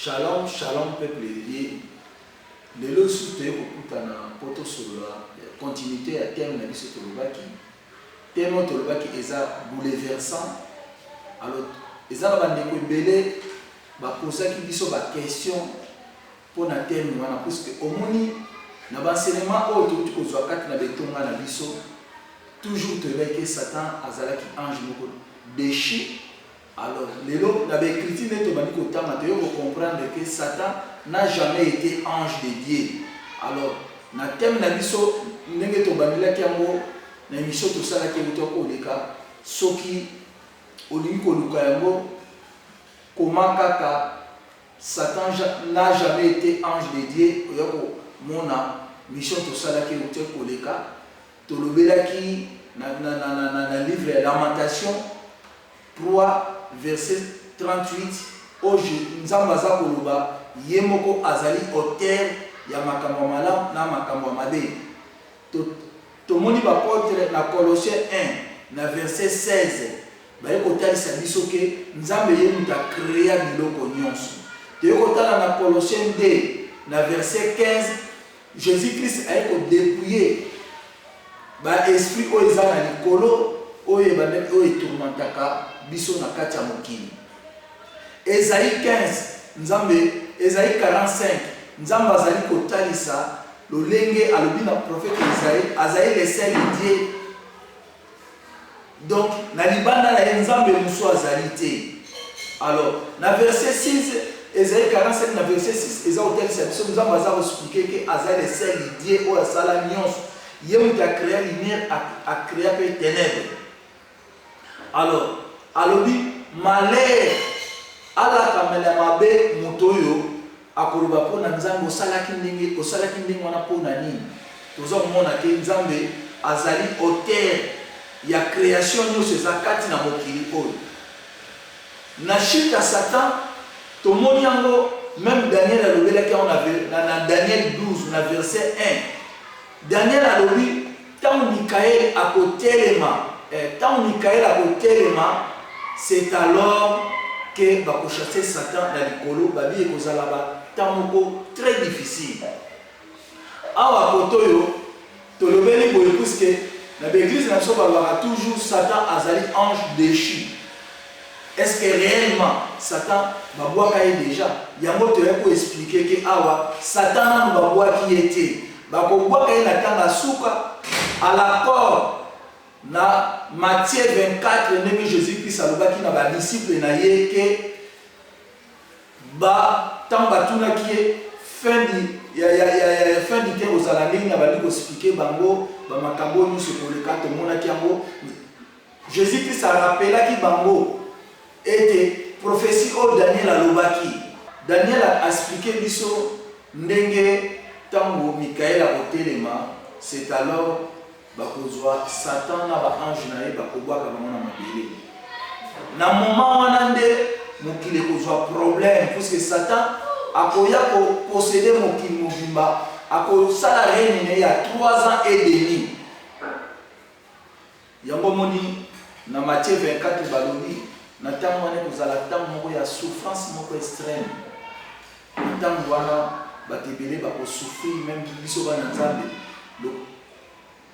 Shalom, shalom, peuple lié. Les lois sont toutes na poto sur la continuité à thème na biso tolobaki. Thème tolobaki eza bouleversant. Alors, eza ba ndeko ebele ba posaki biso ba question pour na thème wana parce que omoni na ba enseignement oyo tokuti kozwa kati na betonga na biso toujours tolobaki Satan azalaki ange moko déchu. Alors, l'élo, la écriture n'est pas comprendre que Satan n'a jamais été ange de Dieu. Alors, na thème na biso ndenge to bandila kiango na émission to sala ke utoko leka soki olingi ko luka yango comment kaka Satan n'a jamais été ange de Dieu oyako mona mission to sala ke utoko leka to lobelaki na livre de Lamentation 3 verset 38 oje nzamba za koloba yemoko azali auteur ya makambo malamu na makambo mabe to moni ba porte na Colossiens 1 na verset 16 ba ekotalisa biso ke nzambe ye muta créer biloko nyonso te ekotala na Colossiens 2 na verset 15 Jésus-Christ a été dépouillé ba esprit o eza na likolo oye ba ndeko oye tourmentaka biso na kati ya mokili. Esaïe 15 nzambe Esaïe 45 nzamba azali kotalisa lolenge alobi na prophète Esaïe azali le seul Dieu. Donc na libanda na nzambe muso azali te. Alors na verset 6 Esaïe 45 na verset 6 eza kotalisa biso nzamba azali expliquer que azali le seul Dieu o asala nyonso yemu a créé lumière a créé peu ténèbres. Alors alobi malheur ala kamela mabe mutoyo akoloba pona nzambe osalaki ndenge wana pona nini tozo mona ke nzambe azali auteur ya création nyonso eza kati na mokili oyo na chute ya Satan tomoni yango même Daniel alobelaki na Daniel 12 na verset 1 Daniel alobi tant Michael akotelema c'est alors que va chasser Satan dans le colo babi ekozalaba tamoko très difficile awa kotoyo tolobeli boye puisque na l'église na so balaka toujours Satan azali ange déchu. Est-ce que réellement Satan babwaka déjà yango to yako expliquer que awa Satan na babwaki était bakobwaka na tanga suka à l'accord na Matthieu 24 ndenge Jésus-Christ alobaki na ba disciple na ye ke ba tamba tuna ki fin du temps aux alandés na ba expliquer bango ba makambo nyuso ko le kato mona kiango Jésus-Christ a rappelé ki bango était prophétie au Daniel alobaki Daniel a expliqué biso ndenge tango Michael a otelema c'est alors bakozwa Satan na ba ange na ye bakobwaka bango na mabele na moment wana nde mokili kozwa problème parce que Satan akoya ko posséder mokili mobimba akosala règne na ya 3 ans et demi yango moni na Matthieu 24 balobi na tango wana kozala tango moko ya souffrance moko extrême na tango wana batebele bakosouffrir même biso bana nzambe.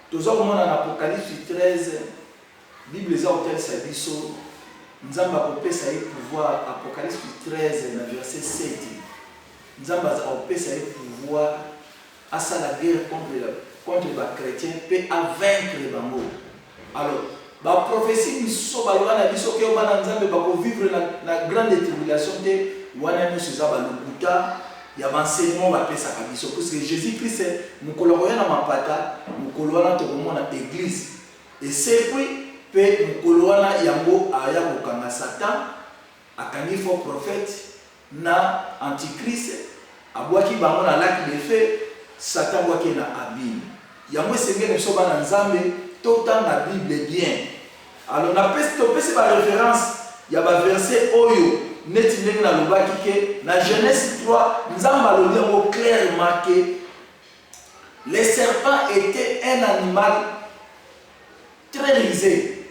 Tous en Apocalypse 13, la Bible est au tel service, nous avons pouvoir, Apocalypse 13, verset 7, nous avons pouvoir à ça la guerre contre les chrétiens, peut vaincre les bambous. Alors, la prophétie nous sommes à la vision que nous avons vivre la grande tribulation de Wana Susaba Lukuta. Il y a un enseignement qui est parce que Jésus-Christ est mon coloré dans ma pata, mon coloré dans l'église. Et c'est puis, mon coloré yango aya kokanga Satan, akangi faux prophète, na antichrist, abwaki bango na lac de feu, Satan waki na abîme. Yango sengé ne soba na nzambe, totan na Bible bien. Alors na peste topese ba référence, il y a ba verset oyo. Neti ndenge na lobaki ke na Genèse 3 nzamba alobi yango clairement que le serpent était un animal très risé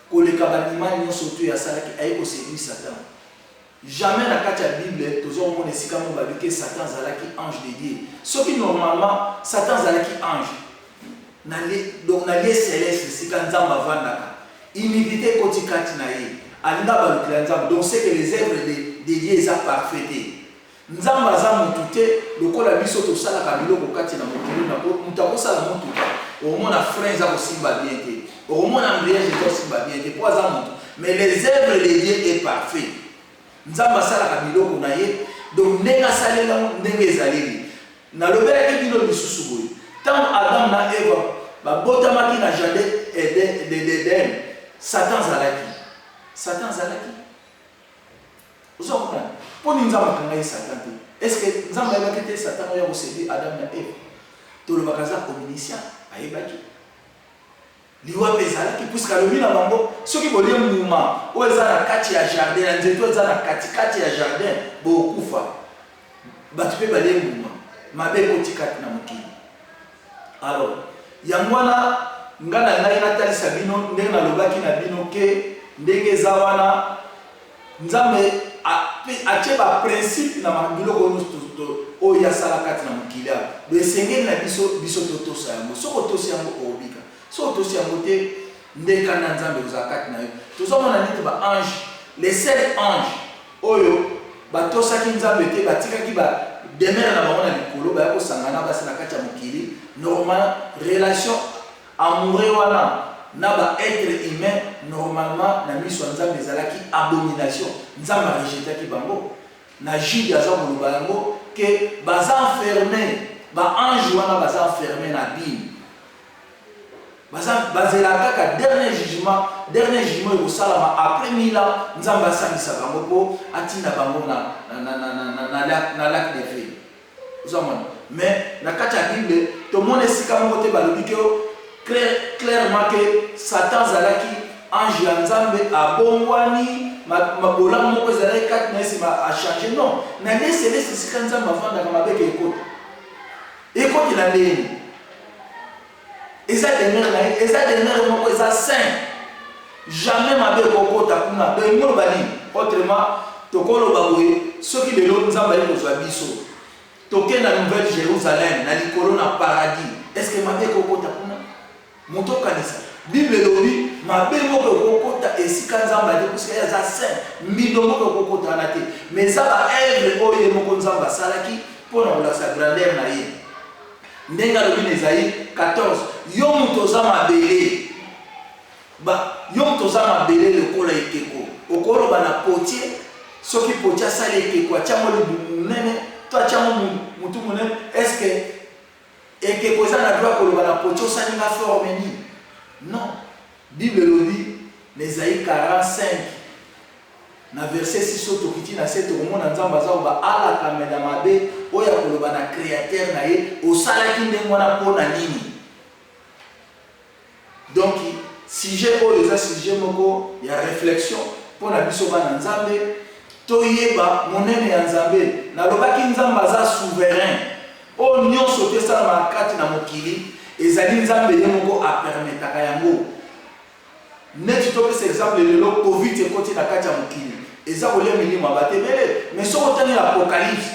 koleka ba animal nyonso to ya salaki ayi ko séduire Satan. Jamais na kati ya Bible tozo esika mo ba que Satan zalaki ange de Dieu. Ce qui normalement Satan zalaki ange. Donc na lieu céleste esika nzamba vandaka. Humilité kotikati na ye. Alinga ba lukila nzamba. Donc c'est que les œuvres de Dieu sont parfaites. Nzamba za mutute lokola biso to sala ka biloko kati na mokili na mutako sala mutuka. Au moins la frein za kosimba bien te. Au moins la mbriage za kosimba bien te. Pour za mutu. Mais les œuvres de Dieu est parfait. Nzamba sala ka biloko na ye. Donc nenga salela ndenge ezaleli. Na lobela ki bino bisusu boye. Tant Adam na Eva ba botamaki na jardin d'Éden. Satan zalaki. Satan zalaki. Vous comprenez? Pour nous avons Satan. Est-ce que nous avons quitté Satan ou possédé Adam et Ève? Tout le bagaza communicien a ébaki. Liwa bezala qui puisque le mina bango ceux qui veulent mouvement ou ils ont kati ya jardin nzeto ils ont kati ya jardin bo kufa. Ba tu peux baler mouvement. Mabe kotikati na mokili. Alors yangwana ngana ngai natali sabino ndenge na lobaki na bino ke ndenge zawana nzambe acheba principe na mabiloko nyonso oyo asala kati na mokili do esengeli na biso totosa yango soko tosi yango obika soko tosi yango te ndeka na nzambe ozala kati na yo tozomona neti baange les seuls anges oyo batosaki nzambe te batikaki bademere na bango na likolo baya kosangana basi na kati ya mokili normal relation amoureux wana na ba être humain normalement na miso nzambe ezalaki abomination nzambe rejetaki bango na Jude aza koloba yango que baza enfermé ba ange wana baza enfermé na Bible bazela kaka dernier jugement ekosalama après 1000 ans nzambe asangisa bango po atinda bango na lac des feux ozomona mais na kati ya Bible tomona esika moko te balobi ke clairement que Satan zalaki ange ya nzambe abongwani mabola moko ezalaki kati na esi a changé non na nde celeste esika nzambe avandaka mabeke ekoti na ndeni eza demeure na ye eza demeure moko eza saint jamais mabe ekokota kuna donc ngoloba nini autrement tokoloba boye soki lelo nzambe ali kozwa biso tokende na nouvelle Jérusalem na likolo na paradis est-ce que mabe ekokota kuna moto kanisa Bible lobi mabe moko ekokota esika nzambe ali kusika ya saint mbido moko ekokota na te mais ça ba œuvre oyo moko nzambe asalaki pour na sa grandeur na ye ndenga lobi na Esaïe 14 yo moto za mabele yo moto za mabele lokola ekeko okoloba na potier soki potier asali ekeko atiango libumu munene to atiango mutu munene est-ce que ekeko eza na droit koloba na potier osalinga forme nini non Bible lobi na Esaïe 45 na verset 6 tokiti na 7 okomona nzambe aza koba alaka mena mabe oyo akoloba na créateur na ye osalaki ndenge wana mpona nini. Donc sujet oyo eza sujet moko ya réflexion mpona biso bana nzambe toyeba monene ya nzambe nalobaki nzambe aza souverain oyo nyonso te esalama kati na mokili ezali nzambe ye moko apermetaka yango neti topesa exemple lelo covid ekoti na kati ya mokili eza kolia milimo abatebele mais soki otangi apocalypse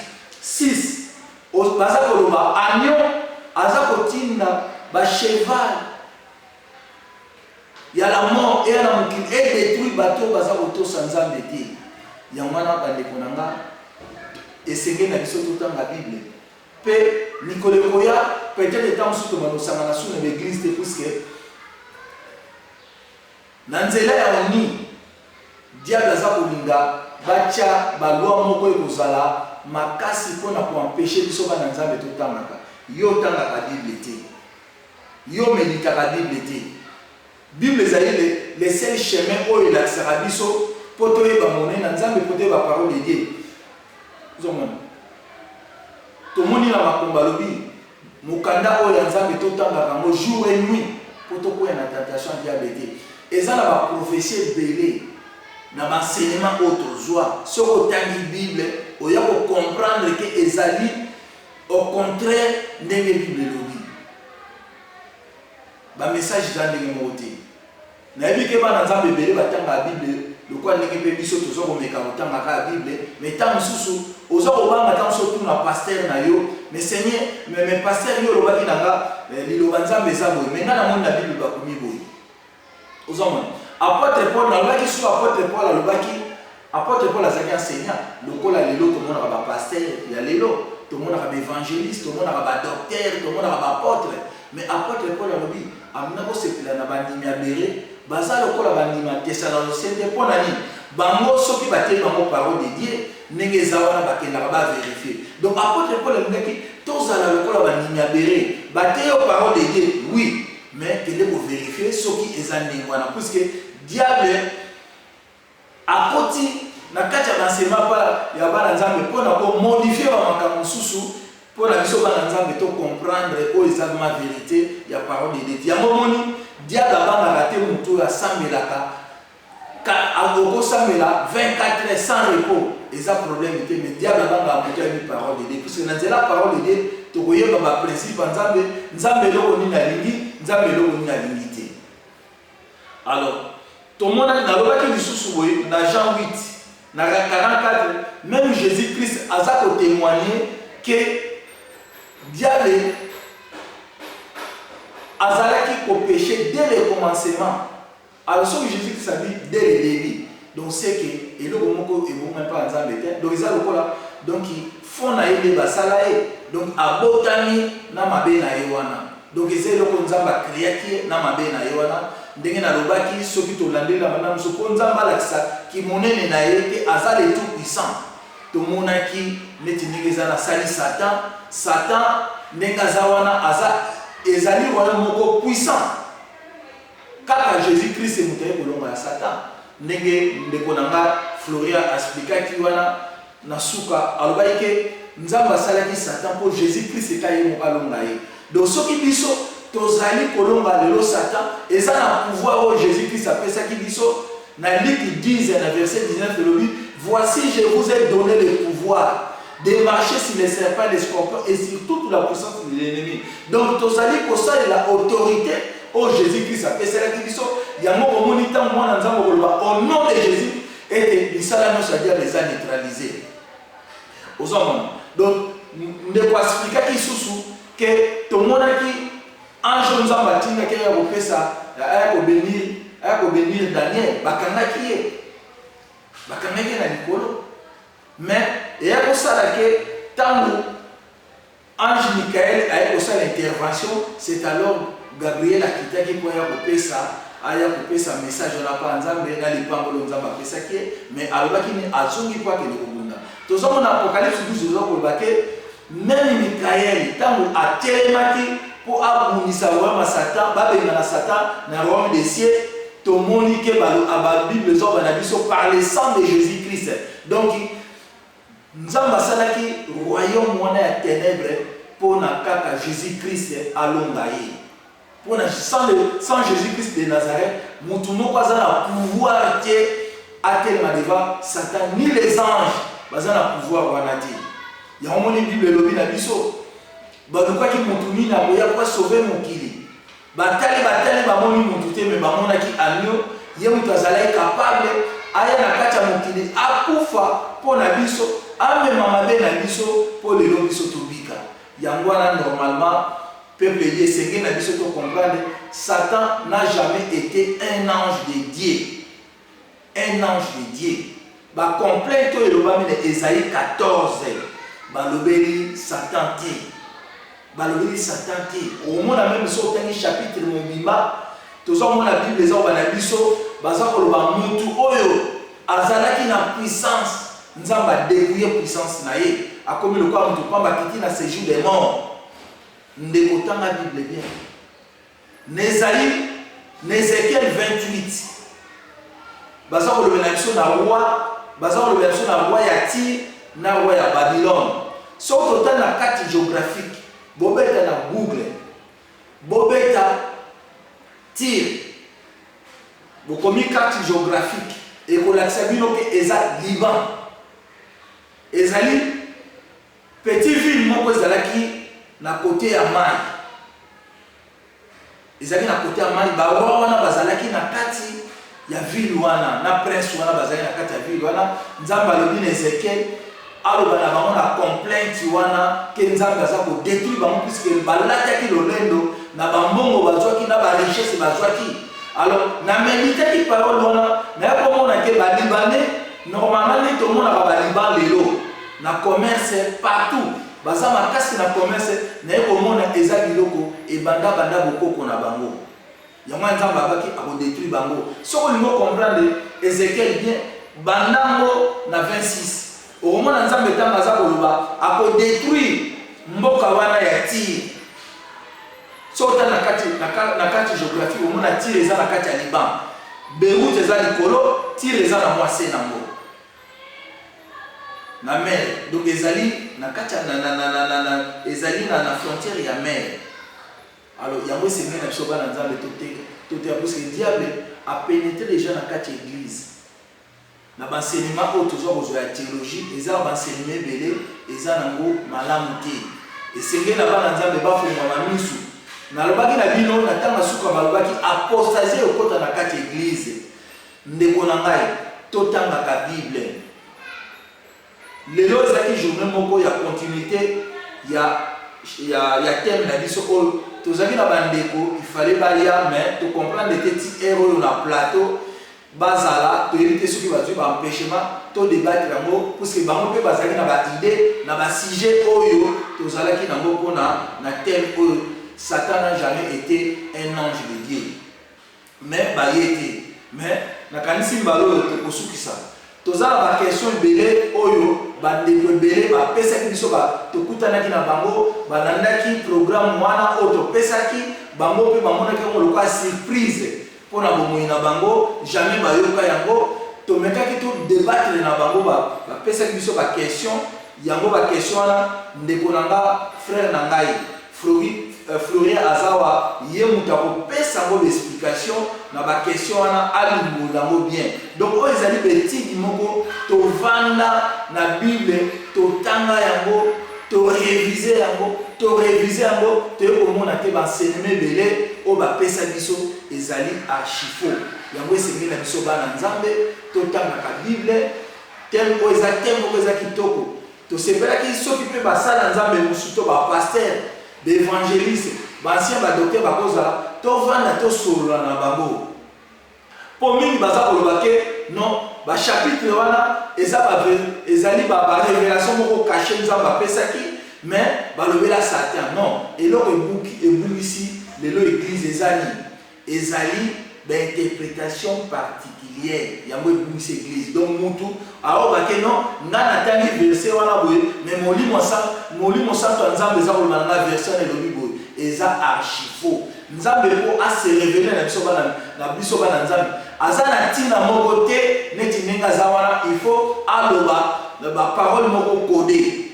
6 baza koloba agneau aza kotinda bacheval ya la mort et na mokili et détruit bato baza kotosa nzambe te yango wana bandeko na nga esengeli na biso totanga Bible mpe mikolo ekoya peut-être etan mosusu tomanosanga na su na l'église te puisque na nzela ya oni diable aza kolinga batya balwa moko ekozala makasi mpona koempêche biso bana nzambe totangaka yo otangaka Bible te yo meditaka Bible te Bible ezali le seul chemin oyo elakisaka biso mpo toyeba monene na nzambe mpo toyeba parole de Dieu ozomona tomoni na makombo alobi mokanda oyo ya nzambe totangaka ngo jour et nuit mpo tokoya na tentation ya diable te eza na baprofesie ebele na baenseignement oyo tozwa soki otangi Bible oya kocomprendre ke ezali au contraire ndenge Bible elobi bamessage eza ndenge moko te nayebi ke bana nzambe ebele batangaka Bible lokola ndenge mpe biso toza komeka kotangaka Bible mais ntango mosusu oza obanga tant surtout na pasteur na yo mais Seigneur mais pasteur yo lobaki nanga liloba nzambe eza boye mais nga na moni na Bible bakomi boye oza mona apôtre Paul na lobaki sur apôtre Paul alobaki apôtre Paul azaki enseignant lokola lelo tomonaka ba pasteur ya lelo tomonaka ba évangéliste tomonaka ba docteur tomonaka ba apôtre mais apôtre Paul alobi amina ko sepela na bandimi ya bere baza lokola bandimi ya Thessaloniciens mpo na nini bango soki batie bango parole de Dieu ndenge eza wana bakendaka bavérifie donc apôtre Paul alobaki tozala lokola bandimi ya bere batie yo parole de Dieu oui mais kende kovérifie soki eza ndenge wana puisque diable akoti na kati ya bansema ya bana nzambe mpona komodifie bamakambo mosusu mpona biso bana nzambe to comprendre oyo eza ma vérité ya parole de Dieu yango moni diable abangaka te motu oyo asambelaka akokosambela 24 heures sans repos eza problème te mais diable abangaka motu ayebi parole de Dieu puisque na nzela parole de Dieu tokoyeba baprincipe ya nzambe nzambe eloko nini alingi nzambe eloko nini alingi te alors tomonaki nalobaki lisusu boye na Jean 8 na 44 même Jésus-Christ aza kotémoigner que diable azalaki kopéché dès le commencement alors ce que Jésus-Christ a dit dès le début donc c'est que eloko moko ebonga mpa nzambe te donc eza lokola donc fond na ye basala ye donc abotami na mabe na ye wana donc eza eloko nzambe akreaki na mabe na ye wana ndenge nalobaki soki tolandela bana mosu mpo nzambe alakisa kimonene na ye te aza le tout puissant tomonaki neti ndenge eza nasali satan ndenge aza wana aza ezali wana moko puissant kaka Jésus-Christ moto aye kolonga ya satan ndenge ndeko na nga Florian asplikaki wana na suka alobaki ke nzambe asalaki satan mpo Jésus-Christ ekaye moko alonga ye donc soki biso tozali kolonga lelo satan eza na pouvoir oyo Jésus-Christ apesaki biso na Luc 10 na verset 19 elobi voici je vous ai donné le pouvoir de marcher sur les serpents les scorpions et sur toute la puissance de l'ennemi donc tozali kosalela autorité oyo Jésus-Christ apeselaki biso yango komoni ntango mwana nzambe koloba au nom de Jésus ete lisala nyonso ya diable eza neutralisé ozomona donc ndeko asplikaki lisusu ke tomonaki ange nzambe atindaki ya kopesa aya kobenir Daniel bakangaki ye na likolo mais eya kosala ke ntango ange Michael aya kosala intervention c'est alors Gabriel akitaki mpo aya kopesa message wana mpa nzambe na lipangolo nzambe apesaki ye mais alobaki ni azongi mpo akende kobunda tozomona apocalypse 12 ezokoloba ke même Michael ntango atelemaki pour abunisa roi Satan babengana Satan na royaume des cieux tomoni ke ba Bible zoba na biso par le sang de Jésus-Christ donc nzamba asalaki royaume wana ya ténèbres pour na kaka Jésus-Christ alonga ye pour na sans Jésus-Christ de Nazareth mutu moko aza na pouvoir te atelema devant Satan ni les anges baza na pouvoir wana te ya moni Bible lobi na biso balukaki mutu nini aboya kwa sauver mokili batali bamoni mutu te mais bamonaki agneau ye mutu azalaki capable aya na kati ya mokili akufa mpo na biso amema mabe na biso mpo lelo biso tobika yango wana normalement peuple ye esengeli na biso to comprendre Satan n'a jamais été un ange de Dieu bakomplainte oyo elobami na Esaïe 14 balobeli Satan te omona même so otangi chapitre mobimba tozomona Bible ezaloba na biso baza koloba mutu oyo azalaki na puissance nzambe adévouye puissance na ye akomi lokola mutu pamba kiti na séjour des morts ndeko tanga Bible bien na Ézéchiel 28 baza koloba na biso na roi ya Tyr na roi ya Babylone so total na carte géographique bobeta na Google bobeta Tyr bokomi carte géographique et kolakisa bino ke eza Liban ezali petit ville moko ezalaki na côté ya mai ezali na côté ya mai baroi wana bazalaki na kati ya ville wana na prince wana bazalaki na kati ya ville wana nzambe alobi na Ezekiel aloba na bango na complainte wana ke nzambe aza kodétruire bango puisque balataki lolendo na bambongo bazwaki na barichesse bazwaki. Alors na méditaki parole wana na komona ke balibane normalement ni tout le monde a baliban lelo na commerce partout baza makasi na commerce na komona eza biloko e banda bokoko na bango yango nzambe abaki akodétruire bango. Soko lingo comprendre Ézéchiel bien bandango na 26 okomona nzambe tanga aza koloba akodétruire mboka wana ya Tire. So na kati géographie okomona Tire eza na kati ya Liban, Beyrouth eza likolo, Tire eza na mwase nango na mer. Donc ezali na kati ezali na frontière ya mer. Alors yango c'est bien na biso bana nzambe tote parce que le diable a pénétré déjà na kati église. Na enseignement au toujours besoin de théologie, eza enseignement belé, eza nango malamu te. Et c'est que na bana nzambe ba fongwa misu. Na lobaki na bino na tanga suka balobaki apostasie okota na kati église. Ndeko na ngai totanga ka Bible. Lelo ezaki journée moko ya continuité ya thème na biso oyo tozaki na bandeko il fallait baya mais to comprendre que ti héros na plateau bazala to éviter ceux qui va tuer empêchement to débattre yango parce que bango pe bazaki na ba idée na ba sujet oyo tozalaki nango pona na thème oyo Satan n'a jamais été un ange de Dieu mais bayete mais na kanisi mbalo to kosukisa tozala ba question belé oyo bandeko belé ba pesaki biso ba tokutanaki na bango balandaki programme wana oyo topesaki bango pe bamonaki yango lokola surprise pona bomoi na bango jamais bayoka yango tomekaki to débattre na bango ba pesaki biso ba question yango ba question wana ndeko na nga frère na ngai Florien Azawa ye muta kopesa ngo l'explication na ba question wana alimbo lango bien. Donc o ezali betiki moko to vanda na Bible to tanga yango to réviser yango to komona te ba enseignement belé o ba pesa biso ezali archifo. Yango esengi na biso bana nzambe to tanga ka Bible tel o exactement ko ezaki toko to sepela ki soki pe ba sala nzambe musuto ba pasteur d'évangéliste, ancien docteur bakoza, to vanda to solola na bango. Pour mingi baza kolobake non, ba chapitre wana ezali ba révélation moko caché nzamba pesaki, mais ba lobela Satan non. Eloko ebungisi lelo église ezali d'interprétation particulière. Yango ebungisi église. Donc mutu alors bake non, ngana tangi verset wana boye, mais molimo santo nzambe za kolobana na verset na lobi boye, eza archifo. Nzambe ko a se révéler na biso bana nzambe. Aza na tina moko te neti nenga za wana, il faut aloba ba parole moko codée.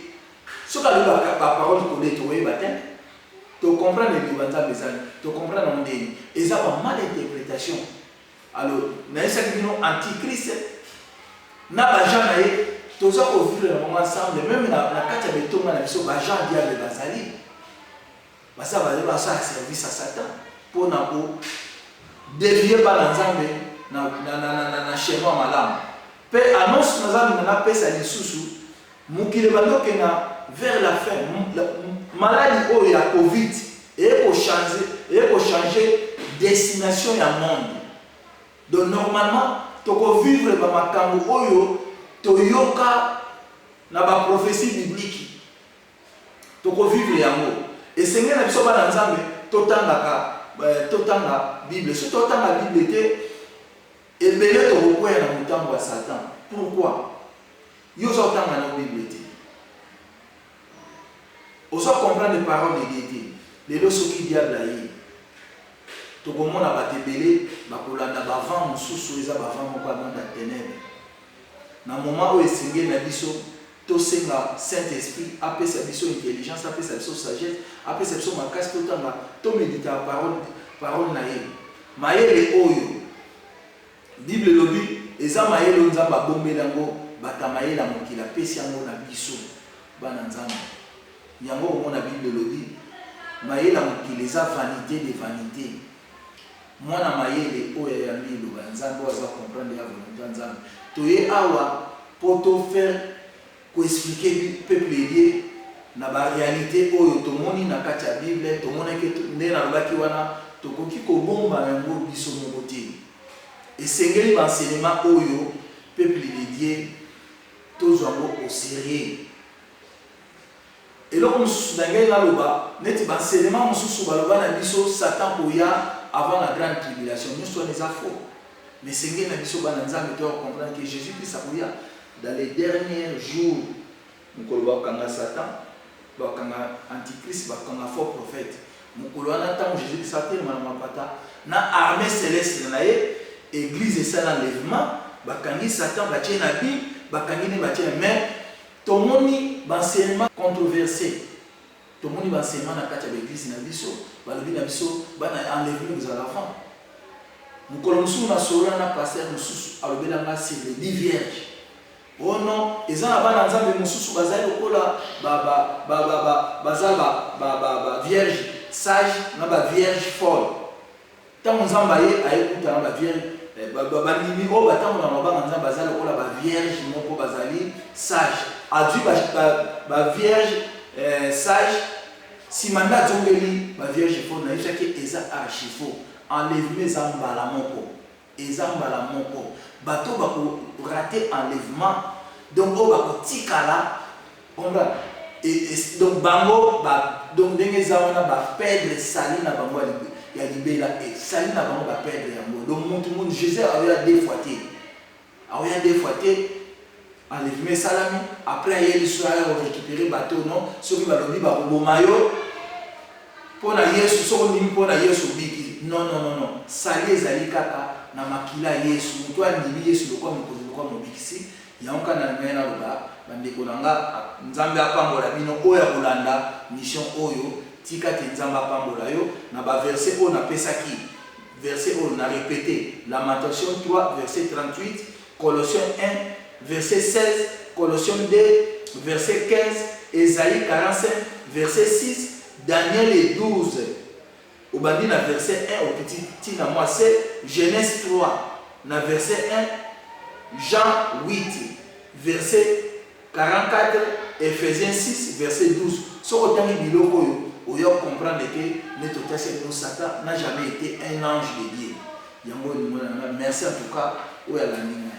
Soka loba ba parole codée to yeba te. To comprendre les nzambe ezali, to comprendre ndeni. Eza ba mal interprétation. Alors, na esa kino antichrist na ba gens na ye toza ko vivre na ensemble même na kati ya betonga na biso ba gens diable bazali. Basa ba service à Satan pour na ko dévier ba nzambe na schéma malamu. Pe annonce nzambe na pesa lisusu mukile bandoke na vers la fin maladie oyo ya Covid et pour changer destination ya monde. Donc normalement toko vivre ba makambo oyo toyoka na ba prophétie biblique. Toko vivre yango. Et sengena na biso bana nzambe totanga Bible. Si totanga Bible te ebele to kokoya na mutambo wa Satan. Pourquoi? Yo so tanga na Bible te. Oso comprendre les paroles de Dieu. Les leçons qui diable aïe. Tokomona batebele bakolanda bavant mususu eza bavant moko abanda ténèbres. Na moment où esengeli na biso tosenga Saint-Esprit apesa biso intelligence, apesa biso sagesse, apesa biso makasi totanga to méditer parole na ye. Mayele oyo Bible lobi eza mayele nzamba bombela ngo batamayela mokila pesi yango na biso bana nzamba. Yango omona Bible lobi mayela mokila eza vanité de vanité. Mwana mayele oya ya milo nzambe aza comprendre ya volonté nzambe. Toye awa pour te faire expliquer peuple lié na ba réalité oyo tomoni na kati ya Bible tomoni ke nde na lobaki wana tokoki kobomba yango biso moko te esengeli ba enseignement oyo peuple lié tozwa ngo au sérieux eloko mosusu na ngai naloba neti ba enseignement mosusu baloba na biso Satan koya avant la grande tribulation nyonso wana eza faux mais esengeli na biso bana nzambe to comprendre que Jésus-Christ akoya dans les derniers jours mokolo bakanga Satan bakanga antichrist bakanga faux prophète mokolo wana ntango Jésus-Christ atelema na mapata na armée céleste na ye église esala enlèvement bakangi Satan batie na Bible bakangi ne batie mais tomoni enseignement controversé tomoni enseignement na kati ya l'église na biso balobi na biso bana enlèvement aux enfants mokolo mosusu na solo na pasteur mosusu alobelanga sur les 10 vierges. Oh non, ils ont un ensemble de moussous bazali lokola ba vierge sage na ba vierge folle. Tant on zamba ye ayekuta ba vierge ba nimi o batango na ba nzamba bazali lokola ba vierge moko bazali sage. Adu ba vierge sage si manda zongeli ba vierge folle na yaki eza archifo enlèvement zamba la moko. Ezamba la moko. Bateau va rater enlèvement donc on va tikala et donc bango donc dengue zawana va perdre sali na bango ya libela et sali na bango va perdre yango donc tout le monde Jésus avait deux fois enlèvement salami après il soit récupérer bateau non ceux qui va le dire ba bomayo pour na Yesu so ndimi pour na Yesu biki non sali ezali kaka na makila Yesu mtu andimi Yesu lokwa mokozi lokwa mobikisi yanka na ngena loba bandeko nanga nzambe apambola bino oya kolanda mission oyo tika te nzambe apambola yo na ba verset on a pesaki verset on a répété Lamentation 3 verset 38 Colossiens 1 verset 16 Colossiens 2 verset 15 Ésaïe 45 verset 6 Daniel 12 au bandi na verset 1 au petit tina moi c'est Genèse 3 na verset 1 Jean 8 verset 44 Ephésiens 6 verset 12 so otangi biloko oyo oyo comprendre que notre test Satan n'a jamais été un ange de Dieu yango merci en tout cas oyo la ligne